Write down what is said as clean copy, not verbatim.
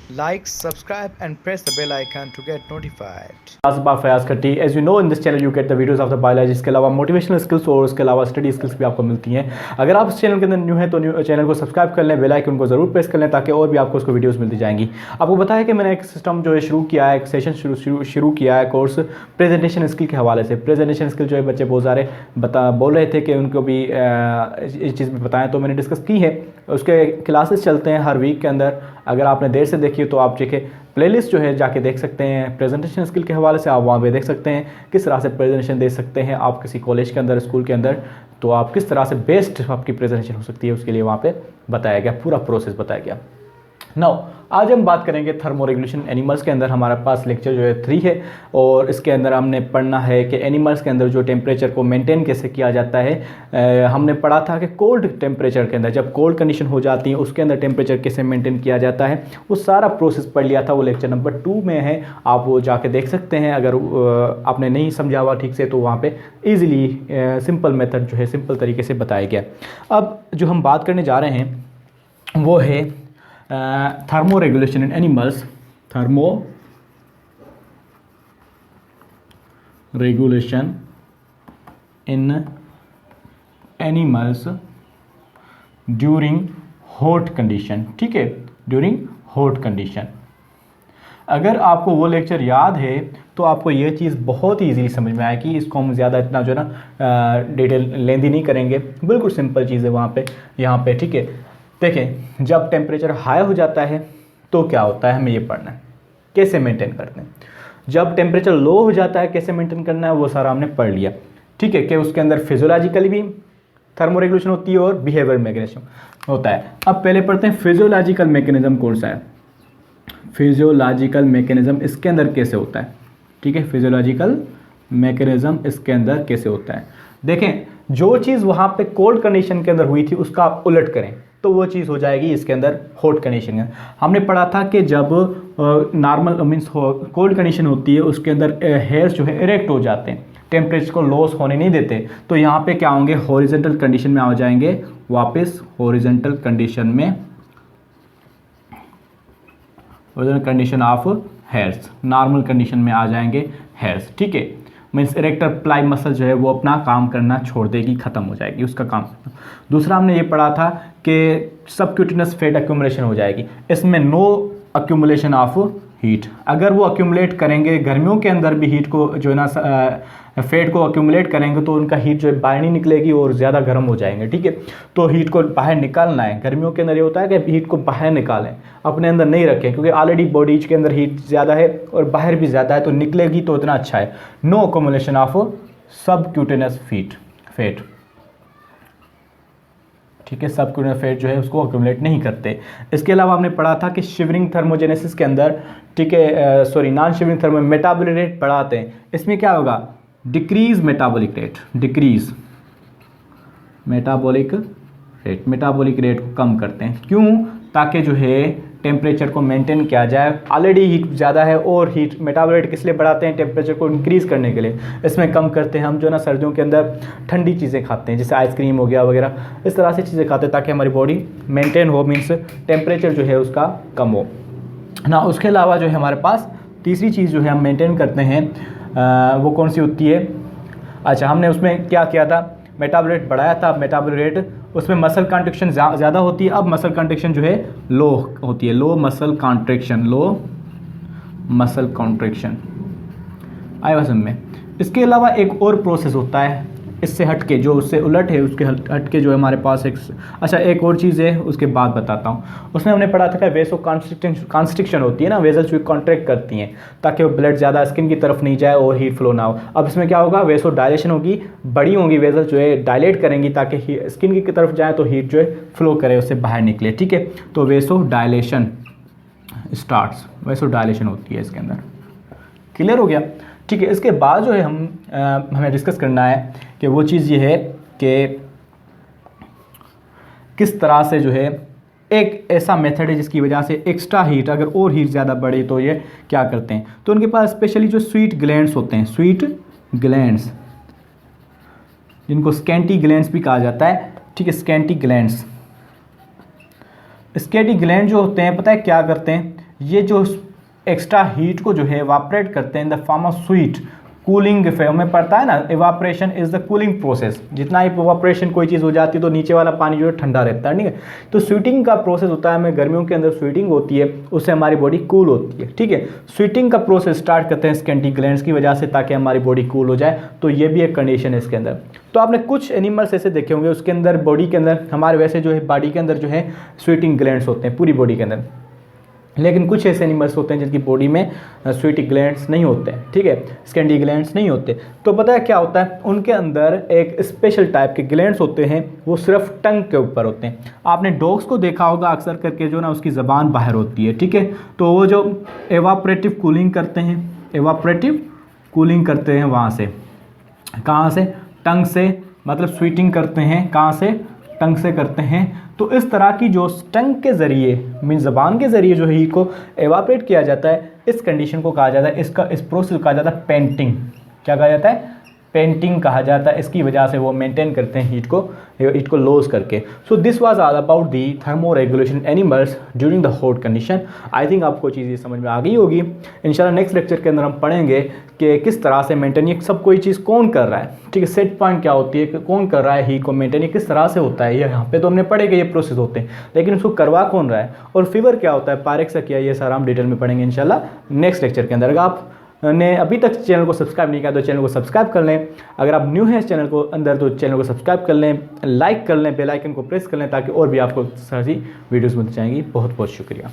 Like, subscribe and press the bell icon to get notified. असबाब फयाज खट्टी। As you know in this channel you get the videos of the biology. इसके अलावा motivational skills और उसके अलावा study skills भी आपको मिलती हैं। अगर आप इस चैनल के अंदर न्यू हैं तो न्यू चैनल को सब्सक्राइब कर लें, बेल आइकन को जरूर प्रेस कर लें ताकि और भी आपको उसको वीडियोस मिलती जाएंगी। आपको पता है कि मैंने एक सिस्टम जो है शुरू किया है, एक सेशन शुरू किया है कोर्स प्रेजेंटेशन स्किल के हवाले से। प्रेजेंटेशन स्किल जो है बच्चे बहुत सारे बोल रहे थे कि उनको भी इस चीज़ में बताएं, तो मैंने डिस्कस की है। उसके क्लासेस चलते हैं हर वीक के अंदर। अगर आपने देर से देखी तो आप देखें प्लेलिस्ट जो है जाके देख सकते हैं। प्रेजेंटेशन स्किल के हवाले से आप वहाँ पे देख सकते हैं किस तरह से प्रेजेंटेशन दे सकते हैं आप किसी कॉलेज के अंदर, स्कूल के अंदर। तो आप किस तरह से बेस्ट आपकी प्रेजेंटेशन हो सकती है उसके लिए वहाँ पे बताया गया, पूरा प्रोसेस बताया गया। नाउ आज हम बात करेंगे थर्मो रेगुलेशन एनिमल्स के अंदर। हमारे पास लेक्चर जो है 3 है और इसके अंदर हमने पढ़ना है कि एनिमल्स के अंदर जो टेम्परेचर को मेंटेन कैसे किया जाता है। हमने पढ़ा था कि कोल्ड टेम्परेचर के अंदर जब कोल्ड कंडीशन हो जाती है उसके अंदर टेम्परेचर कैसे मेंटेन किया जाता है, वो सारा प्रोसेस पढ़ लिया था। वो लेक्चर नंबर 2 में है, आप वो जाके देख सकते हैं। अगर आपने नहीं समझा हुआ ठीक से तो वहाँ पर ईजिली सिंपल मेथड जो है सिंपल तरीके से बताया गया। अब जो हम बात करने जा रहे हैं वो है thermo regulation in animals. Thermo regulation in animals during hot condition. ठीक है, ड्यूरिंग हॉट कंडीशन। अगर आपको वो लेक्चर याद है तो आपको ये चीज़ बहुत ही ईजीली समझ में आएगी। इसको हम ज़्यादा इतना जो है ना डिटेल लेंदी नहीं करेंगे, बिल्कुल सिंपल चीज़ है वहाँ पे यहाँ पे। ठीक है, देखें जब टेम्परेचर हाई हो जाता है तो क्या होता है, हमें ये पढ़ना है कैसे मेंटेन करते हैं। जब टेम्परेचर लो हो जाता है कैसे मेंटेन करना है वो सारा हमने पढ़ लिया। ठीक है, कि उसके अंदर फिजियोलॉजिकली भी थर्मो रेगुलेशन होती है और बिहेवियर मैकेनिज्म होता है। अब पहले पढ़ते हैं फिजियोलॉजिकल मैकेनिज्म कौन सा है। फिजियोलॉजिकल मैकेनिज्म इसके अंदर कैसे होता है। ठीक है, फिजियोलॉजिकल मैकेनिज्म इसके अंदर कैसे होता है। देखें जो चीज़ वहाँ पे कोल्ड कंडीशन के अंदर हुई थी उसका आप उलट करें तो वो चीज़ हो जाएगी इसके अंदर हॉट कंडीशन है। हमने पढ़ा था कि जब नॉर्मल मीन्स कोल्ड कंडीशन होती है उसके अंदर हेयर्स जो है इरेक्ट हो जाते हैं, टेम्परेचर को लॉस होने नहीं देते। तो यहाँ पे क्या होंगे, हॉरिजॉन्टल कंडीशन में आ जाएंगे वापस, हॉरिजॉन्टल कंडीशन में, horizontal condition of hairs, normal condition में आ जाएंगे हेयर्स। ठीक है, मीन्स इरेक्टर प्लाई मसल जो है वो अपना काम करना छोड़ देगी, खत्म हो जाएगी उसका काम। दूसरा हमने ये पढ़ा था कि सबक्यूटेनस फैट एक्यूमुलेशन हो जाएगी। इसमें नो एक्यूमुलेशन ऑफ हीट। अगर वो एक्यूमुलेट करेंगे गर्मियों के अंदर भी हीट को जो है ना फैट को एक्यूमुलेट करेंगे तो उनका हीट जो है बाहर नहीं निकलेगी और ज़्यादा गर्म हो जाएंगे। ठीक है, तो हीट को बाहर निकालना है। गर्मियों के अंदर ये होता है कि हीट को बाहर निकालें, अपने अंदर नहीं रखें, क्योंकि ऑलरेडी बॉडीज के अंदर हीट ज़्यादा है और बाहर भी ज़्यादा है तो निकलेगी तो उतना अच्छा है। No accumulation of subcutaneous fat. ठीक है, सबक्यूटेनस फैट जो है उसको एक्यूमुलेट नहीं करते। इसके अलावा हमने पढ़ा था कि शिवरिंग थर्मोजेनेसिस के अंदर, ठीक है sorry non shivering thermo metabolic rate बढ़ाते हैं। इसमें क्या होगा, decrease metabolic rate, decrease metabolic rate, metabolic rate को कम करते हैं। क्यों, ताकि जो है टेम्परेचर को मेंटेन किया जाए। ऑलरेडी हीट ज़्यादा है और हीट मेटाबॉलिक रेट किस लिए बढ़ाते हैं, टेम्परेचर को इंक्रीज़ करने के लिए। इसमें कम करते हैं हम जो ना सर्दियों के अंदर ठंडी चीज़ें खाते हैं जैसे आइसक्रीम हो गया वगैरह, इस तरह से चीज़ें खाते हैं ताकि हमारी बॉडी मेंटेन हो, मीन्स टेम्परेचर जो है उसका कम हो ना। उसके अलावा जो है हमारे पास तीसरी चीज़ जो है हम मेंटेन करते हैं वो कौन सी होती है। अच्छा, हमने उसमें क्या किया था, मेटाबॉलिक रेट बढ़ाया था। मेटाबॉलिक रेट उसमें मसल कॉन्ट्रैक्शन ज़्यादा होती है। अब मसल कॉन्ट्रैक्शन जो है लो होती है, लो मसल कॉन्ट्रैक्शन, लो मसल कॉन्ट्रैक्शन आया समझ में। इसके अलावा एक और प्रोसेस होता है इससे हट के, जो उससे उलट है उसके हट के जो है हमारे पास एक, अच्छा एक और चीज़ है उसके बाद बताता हूँ। उसमें हमने पढ़ा था कि वेसो कॉन्स्ट्रिक्शन होती है ना, वेजल्स भी कॉन्ट्रैक्ट करती हैं ताकि वो ब्लड ज़्यादा स्किन की तरफ नहीं जाए और हीट फ्लो ना हो। अब इसमें क्या होगा, वेसो डायलेशन होगी, बड़ी होंगी वेजल्स जो है डायलेट करेंगी ताकि स्किन की तरफ जाए तो हीट जो है फ्लो करे, उससे बाहर निकले। ठीक है, तो वेसो डायलेशन स्टार्ट्स, वेसो डायलेशन होती है इसके अंदर। क्लियर हो गया। ठीक है, इसके बाद जो है हमें डिस्कस करना है कि वो चीज़ ये है कि किस तरह से जो है एक ऐसा मेथड है जिसकी वजह से एक्स्ट्रा हीट, अगर और हीट ज़्यादा बढ़े तो ये क्या करते हैं। तो उनके पास स्पेशली जो स्वीट ग्लैंड्स होते हैं, स्वीट ग्लैंड्स जिनको स्कैंटी ग्लैंड्स भी कहा जाता है। ठीक है, स्कैंटी ग्लैंड्स, स्कैंटी ग्लैंड जो होते हैं पता है क्या करते हैं, ये जो एक्स्ट्रा हीट को जो है इवापरेट करते हैं in the form of sweet cooling effect में पड़ता है ना। Evaporation is the cooling process, जितना इवापरेशन कोई चीज़ हो जाती है तो नीचे वाला पानी जो है ठंडा रहता है, ठीक है। तो स्वीटिंग का प्रोसेस होता है, हमें गर्मियों के अंदर स्वीटिंग होती है, उससे हमारी बॉडी कूल होती है, ठीक है। स्वीटिंग का प्रोसेस स्टार्ट करते हैं स्कैंटी ग्लैंड्स की वजह से ताकि हमारी बॉडी कूल हो जाए, तो ये भी एक कंडीशन है इसके अंदर। तो आपने कुछ एनिमल्स ऐसे देखे होंगे उसके अंदर बॉडी के अंदर हमारे वैसे जो है बॉडी के अंदर जो है स्वीटिंग ग्लैंड्स होते हैं पूरी बॉडी के अंदर, लेकिन कुछ ऐसे एनिमल्स होते हैं जिनकी बॉडी में स्वीटिंग ग्लैंड्स नहीं होते हैं, ठीक है, स्कैंडी ग्लैंड्स नहीं होते। तो पता है क्या होता है, उनके अंदर एक स्पेशल टाइप के ग्लैंड्स होते हैं, वो सिर्फ टंग के ऊपर होते हैं। आपने डॉग्स को देखा होगा अक्सर करके जो ना उसकी ज़बान बाहर होती है, ठीक है। तो वो जो एवापरेटिव कूलिंग करते हैं, एवापरेटिव कूलिंग करते हैं वहाँ से, कहाँ से, टंग से, मतलब स्वीटिंग करते हैं कहाँ से, टंग से करते हैं। तो इस तरह की जो टंग के ज़रिए मीन ज़बान के ज़रिए जो हीट को एवापरेट किया जाता है, इस कंडीशन को कहा जाता है, इस प्रोसेस को कहा जाता है पेंटिंग। क्या कहा जाता है, पेंटिंग कहा जाता है। इसकी वजह से वो मेंटेन करते हैं हीट को लॉस करके। So this was all about the thermo regulation animals during the hot condition. I think आपको चीज़ समझ में आ गई होगी। इंशाल्लाह नेक्स्ट लेक्चर के अंदर हम पढ़ेंगे कि किस तरह से मेंटेन, ये सब कोई चीज़ कौन कर रहा है, ठीक है, सेट पॉइंट क्या होती है, कौन कर रहा है हीट को मेंटेन, ये किस तरह से होता है। ये यहाँ पे तो हमने पढ़े कि ये प्रोसेस होते हैं, लेकिन उसको करवा कौन रहा है, और फीवर क्या होता है, पायरेक्स क्या, ये सारा हम डिटेल में पढ़ेंगे इंशाल्लाह नेक्स्ट लेक्चर के अंदर। अगर आप ने अभी तक चैनल को सब्सक्राइब नहीं किया तो चैनल को सब्सक्राइब कर लें। अगर आप न्यू हैं इस चैनल को अंदर तो चैनल को सब्सक्राइब कर लें, लाइक कर लें, बेल आइकन को प्रेस कर लें ताकि और भी आपको सारी वीडियोस मिल जाएंगी। बहुत बहुत शुक्रिया।